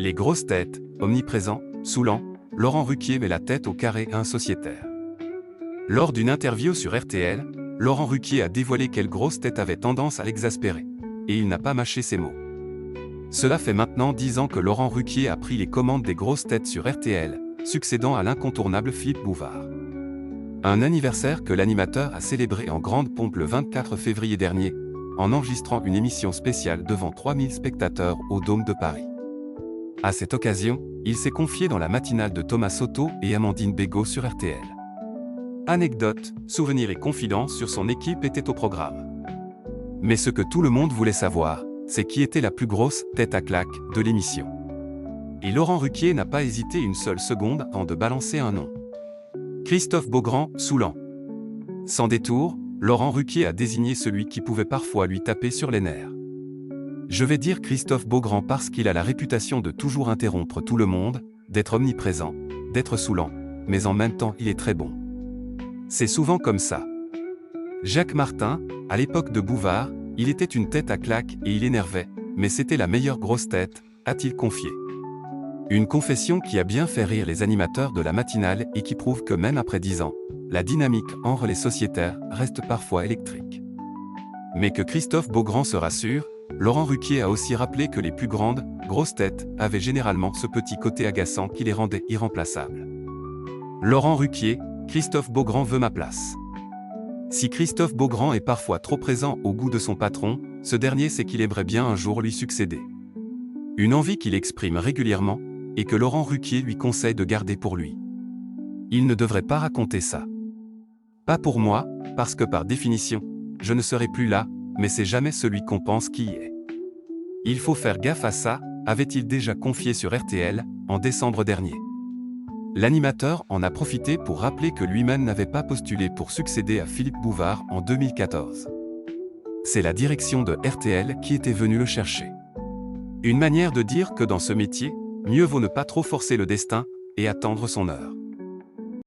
Les grosses têtes, omniprésents, saoulants, Laurent Ruquier met la tête au carré à un sociétaire. Lors d'une interview sur RTL, Laurent Ruquier a dévoilé quelle grosse tête avait tendance à l'exaspérer. Et il n'a pas mâché ses mots. Cela fait maintenant 10 ans que Laurent Ruquier a pris les commandes des grosses têtes sur RTL, succédant à l'incontournable Philippe Bouvard. Un anniversaire que l'animateur a célébré en grande pompe le 24 février dernier, en enregistrant une émission spéciale devant 3000 spectateurs au Dôme de Paris. À cette occasion, il s'est confié dans la matinale de Thomas Soto et Amandine Bégaud sur RTL. Anecdotes, souvenirs et confidences sur son équipe étaient au programme. Mais ce que tout le monde voulait savoir, c'est qui était la plus grosse tête à claque de l'émission. Et Laurent Ruquier n'a pas hésité une seule seconde avant de balancer un nom. Christophe Beaugrand, saoulant. Sans détour, Laurent Ruquier a désigné celui qui pouvait parfois lui taper sur les nerfs. Je vais dire Christophe Beaugrand parce qu'il a la réputation de toujours interrompre tout le monde, d'être omniprésent, d'être saoulant, mais en même temps il est très bon. C'est souvent comme ça. Jacques Martin, à l'époque de Bouvard, il était une tête à claque et il énervait, mais c'était la meilleure grosse tête, a-t-il confié. Une confession qui a bien fait rire les animateurs de la matinale et qui prouve que même après 10 ans, la dynamique entre les sociétaires reste parfois électrique. Mais que Christophe Beaugrand se rassure, Laurent Ruquier a aussi rappelé que les plus grandes, grosses têtes, avaient généralement ce petit côté agaçant qui les rendait irremplaçables. Laurent Ruquier, Christophe Beaugrand veut ma place. Si Christophe Beaugrand est parfois trop présent au goût de son patron, ce dernier sait qu'il aimerait bien un jour lui succéder. Une envie qu'il exprime régulièrement, et que Laurent Ruquier lui conseille de garder pour lui. Il ne devrait pas raconter ça. Pas pour moi, parce que par définition, je ne serai plus là, mais c'est jamais celui qu'on pense qui y est. Il faut faire gaffe à ça, avait-il déjà confié sur RTL, en décembre dernier. L'animateur en a profité pour rappeler que lui-même n'avait pas postulé pour succéder à Philippe Bouvard en 2014. C'est la direction de RTL qui était venue le chercher. Une manière de dire que dans ce métier, mieux vaut ne pas trop forcer le destin, et attendre son heure.